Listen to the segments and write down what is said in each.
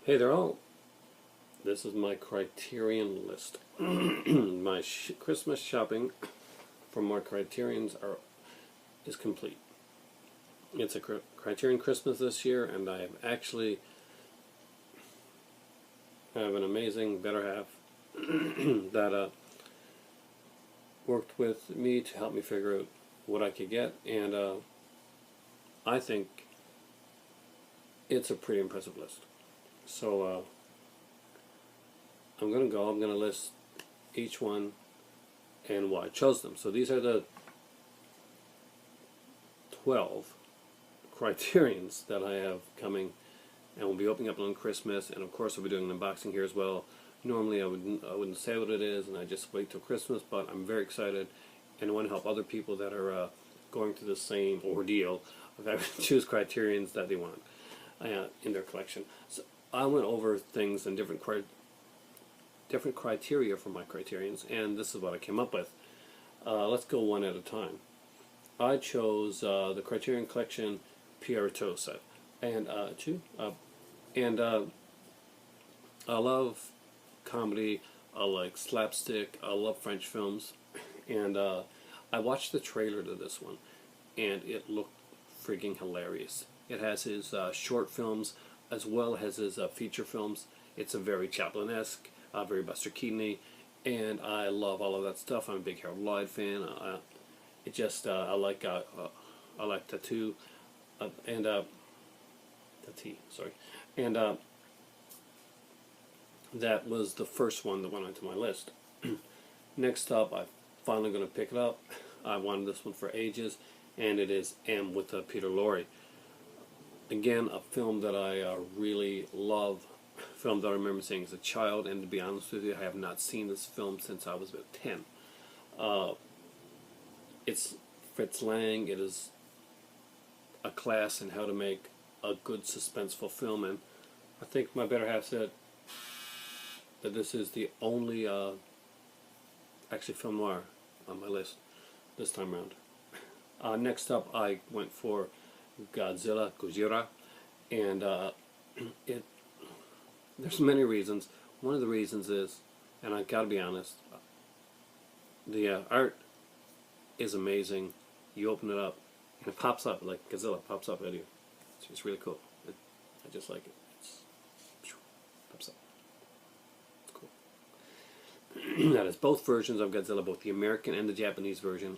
Hey there all, this is my Criterion list. My Christmas shopping from my Criterions is complete. It's a Criterion Christmas this year, and I have actually have an amazing better half that worked with me to help me figure out what I could get, and I think it's a pretty impressive list. So I'm going to list each one and why I chose them. So these are the 12 Criterions that I have coming, and we'll be opening up on Christmas, and of course I'll be doing an unboxing here as well. Normally I wouldn't say what it is, and I just wait till Christmas, but I'm very excited, and I want to help other people that are going through the same ordeal of having to choose Criterions that they want in their collection. So I went over things and different criteria for my Criterions, and this is what I came up with. Let's go one at a time. I chose the Criterion Collection Pierrot set, and I love comedy. I like slapstick. I love French films, and I watched the trailer to this one, and it looked freaking hilarious. It has his short films as well as his feature films. It's a very Chaplin-esque, very Buster Keaton-y, and I love all of that stuff. I'm a big Harold Lloyd fan. I like Tattoo, and Tati, sorry, and that was the first one that went onto my list. Next up, I'm finally going to pick it up. I wanted this one for ages, and it is M with Peter Lorre. Again, a film that I really love, a film that I remember seeing as a child, and to be honest with you, I have not seen this film since I was about 10. It's Fritz Lang. It is a class in how to make a good suspenseful film, and I think my better half said that this is the only actually film noir on my list this time around. Next up, I went for Godzilla, and there's many reasons. One of the reasons is, and I gotta be honest, the art is amazing. You open it up, and it pops up like Godzilla pops up at you. It's really cool. I just like it. Pops up. It's cool. That is both versions of Godzilla, both the American and the Japanese version.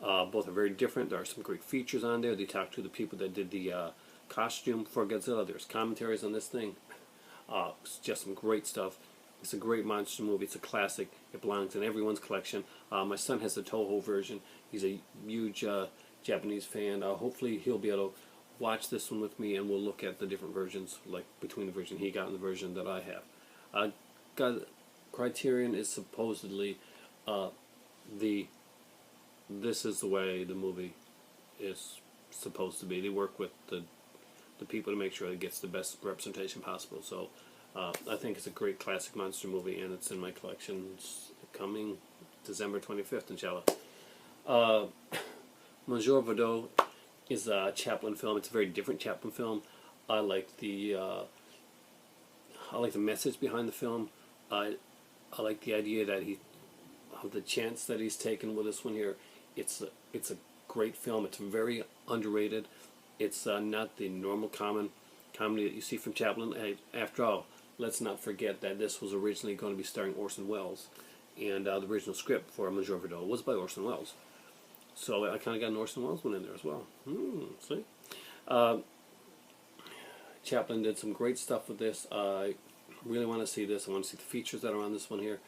Both are very different. There are some great features on there. They talk to the people that did the costume for Godzilla. There's commentaries on this thing. It's just some great stuff. It's a great monster movie. It's a classic. It belongs in everyone's collection. My son has the Toho version. He's a huge Japanese fan. Hopefully he'll be able to watch this one with me, and we'll look at the different versions, like between the version he got and the version that I have. Criterion is supposedly this is the way the movie is supposed to be. They work with the people to make sure it gets the best representation possible. So I think it's a great classic monster movie, and it's in my collection. It's coming December 25th, inshallah. Monsieur Vadot is a Chaplin film. It's a very different Chaplin film. I like the message behind the film. I like the idea that of the chance that he's taken with this one here. It's a great film. It's very underrated. It's not the normal common comedy that you see from Chaplin. After all, let's not forget that this was originally going to be starring Orson Welles, and the original script for Monsieur Vadot was by Orson Welles. So I kind of got an Orson Welles one in there as well. See? Chaplin did some great stuff with this. I really want to see this. I want to see the features that are on this one here.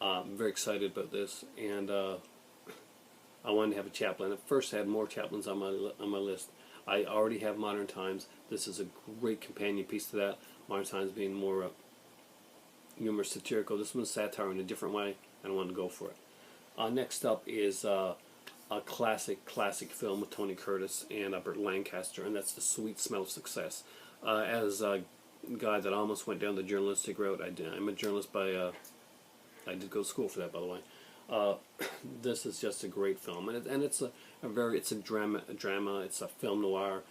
I'm very excited about this, and I wanted to have a Chaplin. At first I had more Chaplins on my list. I already have Modern Times. This is a great companion piece to that. Modern Times being more humorous, satirical. This one's satire in a different way, and I wanted to go for it. Next up is a classic film with Tony Curtis and Burt Lancaster, and that's The Sweet Smell of Success. As a guy that almost went down the journalistic route, I'm a journalist by I did go to school for that, by the way. This is just a great film, and it's a drama. It's a film noir.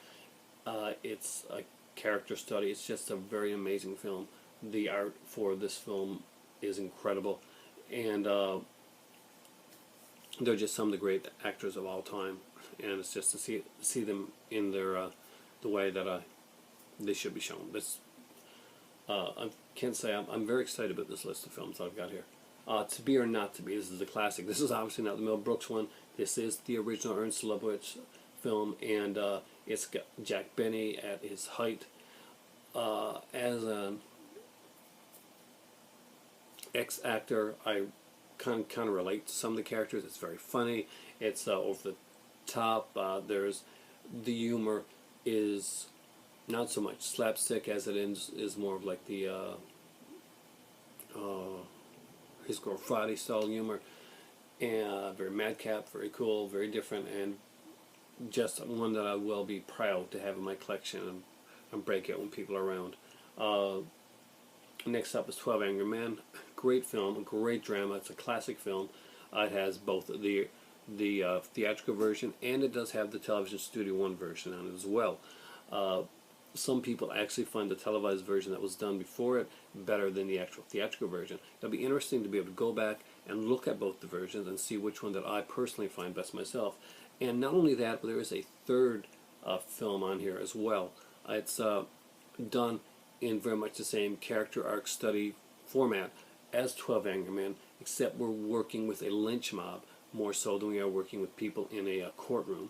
It's a character study. It's just a very amazing film. The art for this film is incredible, and they're just some of the great actors of all time. And it's just to see them in their the way that they should be shown. This I can't say I'm very excited about this list of films I've got here. To Be or Not to Be. This is a classic. This is obviously not the Mel Brooks one. This is the original Ernst Lubitsch film, and it's got Jack Benny at his height as an ex-actor. I kind of relate to some of the characters. It's very funny. It's over the top. There's the humor is not so much slapstick as it is more of like the his Girl Friday style humor, and very madcap, very cool, very different, and just one that I will be proud to have in my collection and break it when people are around. Next up is 12 Angry Men. Great film, a great drama. It's a classic film. It has both the theatrical version, and it does have the television Studio One version on it as well. Some people actually find the televised version that was done before it better than the actual theatrical version. It'll be interesting to be able to go back and look at both the versions and see which one that I personally find best myself. And not only that, but there is a third film on here as well. It's done in very much the same character arc study format as 12 Angry Men, except we're working with a lynch mob more so than we are working with people in a courtroom.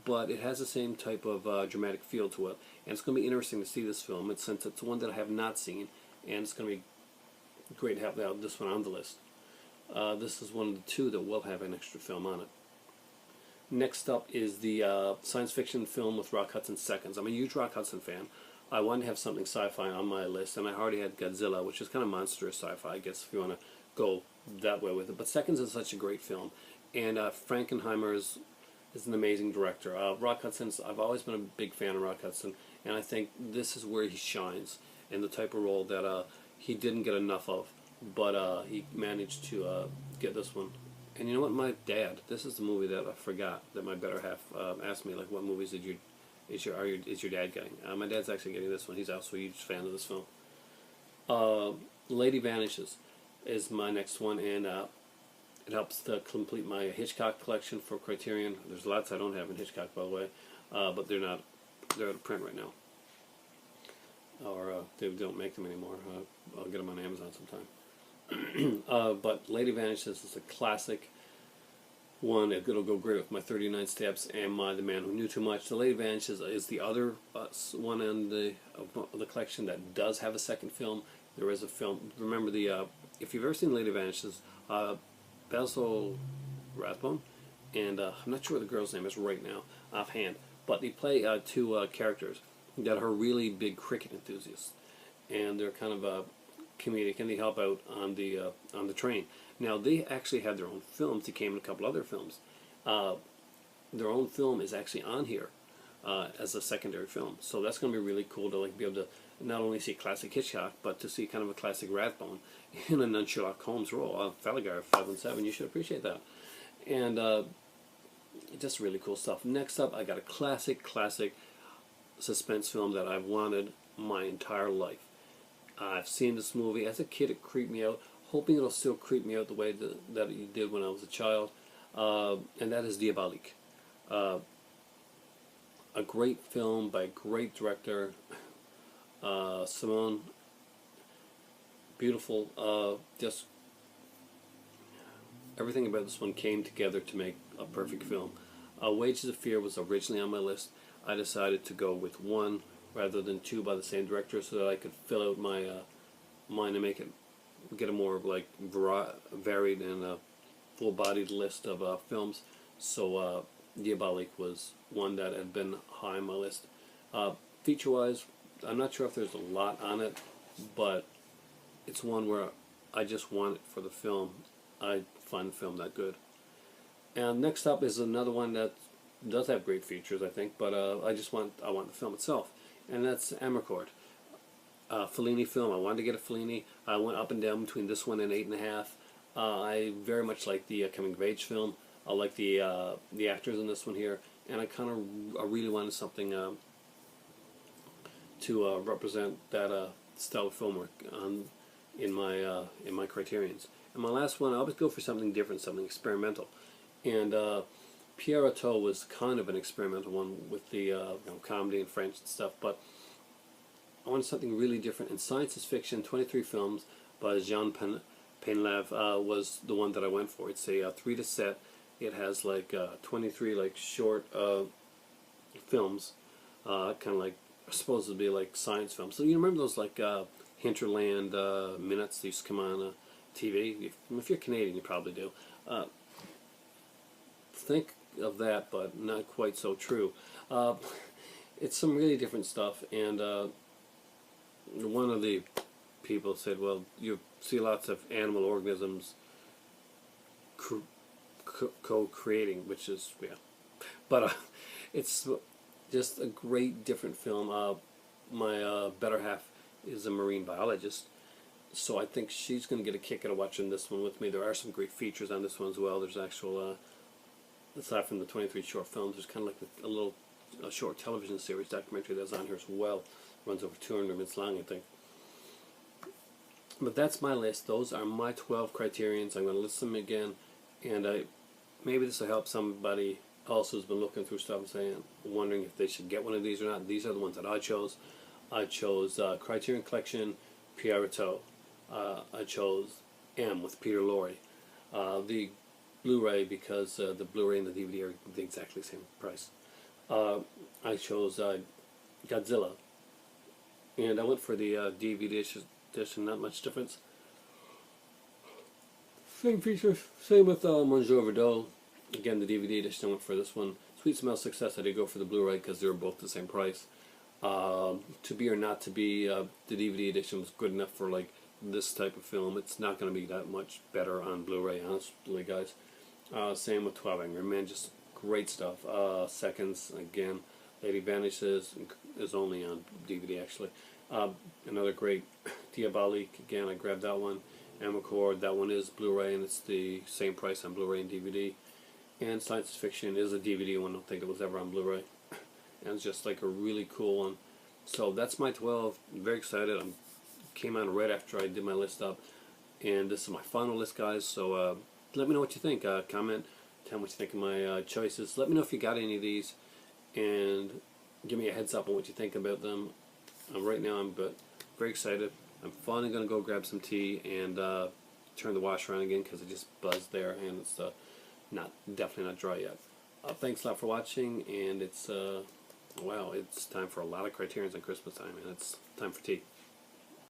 But it has the same type of dramatic feel to it, and it's going to be interesting to see this film. Since it's one that I have not seen, and it's going to be great to have this one on the list. This is one of the two that will have an extra film on it. Next up is the science fiction film with Rock Hudson Seconds. I'm a huge Rock Hudson fan. I wanted to have something sci-fi on my list, and I already had Godzilla, which is kind of monstrous sci-fi, I guess, if you want to go that way with it. But Seconds is such a great film, and Frankenheimer is an amazing director. Rock Hudson's, I've always been a big fan of Rock Hudson, and I think this is where he shines in the type of role that he didn't get enough of, but he managed to get this one. And you know what, my dad, this is the movie that I forgot that my better half asked me, like, what movies is your dad getting? My dad's actually getting this one. He's also a huge fan of this film. Lady Vanishes is my next one, and it helps to complete my Hitchcock collection for Criterion. There's lots I don't have in Hitchcock, by the way, but they're out of print right now, or they don't make them anymore. I'll get them on Amazon sometime. But Lady Vanishes is a classic one. It'll go great with my 39 Steps and The Man Who Knew Too Much. The Lady Vanishes is the other one in the collection that does have a second film. There is a film. Remember if you've ever seen Lady Vanishes, Basil Rathbone, and I'm not sure what the girl's name is right now offhand, but they play two characters that are really big cricket enthusiasts, and they're kind of comedic, and they help out on the train. Now they actually had their own films. They came in a couple other films. Their own film is actually on here as a secondary film, so that's going to be really cool to be able to not only see classic Hitchcock, but to see kind of a classic Rathbone in a non-Sherlock Holmes role. Felligar 517, you should appreciate that. And just really cool stuff. Next up, I got a classic suspense film that I've wanted my entire life. I've seen this movie as a kid. It creeped me out, hoping it'll still creep me out the way that it did when I was a child, and that is Diabolique. A great film by a great director, Simone. Beautiful. Just everything about this one came together to make a perfect film. Wages of Fear was originally on my list. I decided to go with one rather than two by the same director, so that I could fill out my mine and get a more varied and full-bodied list of films. So Diabolique was one that had been high on my list. Feature-wise, I'm not sure if there's a lot on it, but it's one where I just want it for the film. I find the film that good. And next up is another one that does have great features, I think, but I want the film itself, and that's Amarcord. Fellini film. I wanted to get a Fellini. I went up and down between this one and 8.5. I very much like the coming of age film. I like the actors in this one here, and I really wanted something to represent that style of film work in my Criterions. And my last one, I always go for something different, something experimental. And Pierre Artaud was kind of an experimental one with the comedy and French and stuff, but I wanted something really different. And science fiction, 23 films by Jean Painlev was the one that I went for. It's a 3 set. It has like 23 like short films, kind of like supposed to be like science films. So you remember those like Hinterland minutes that used to come on TV? If you're Canadian, you probably do. Think of that, but not quite so true. It's some really different stuff, and one of the people said, well, you see lots of animal organisms co-creating, which is, yeah. But it's just a great different film. My better half is a marine biologist, so I think she's going to get a kick out of watching this one with me. There are some great features on this one as well. There's actual, aside from the 23 short films, there's kind of like a little short television series documentary that's on here as well. Runs over 200 minutes long, I think. But that's my list. Those are my 12 Criterions. I'm going to list them again, and maybe this will help somebody else who's been looking through stuff and saying, wondering if they should get one of these or not. These are the ones that I chose. I chose Criterion Collection, Pierre Artaud. I chose M with Peter Lorre. The Blu-ray, because the Blu-ray and the DVD are the exactly same price. I chose Godzilla, and I went for the DVD edition. Not much difference. Same features. Same with Monsieur Verdot. Again, the DVD edition, I went for this one. Sweet Smell Success, I did go for the Blu-ray because they were both the same price. To Be or Not to Be, the DVD edition was good enough for like this type of film. It's not going to be that much better on Blu-ray, honestly, guys. Same with 12 Angry Men, just great stuff. Seconds, again. Lady Vanishes is only on DVD, actually. Another great Diabolique, again, I grabbed that one. Amarcord, that one is Blu-ray, and it's the same price on Blu-ray and DVD. And Science Fiction is a DVD one. I don't think it was ever on Blu-ray. And it's just like a really cool one. So that's my 12. I'm very excited. I came on right after I did my list up. And this is my final list, guys. So let me know what you think. Comment. Tell me what you think of my choices. Let me know if you got any of these. And give me a heads up on what you think about them. Right now I'm very excited. I'm finally going to go grab some tea and turn the washer on again because it just buzzed there and it's definitely not dry yet. Thanks a lot for watching, and it's wow, it's time for a lot of Criterions on Christmas time, and it's time for tea.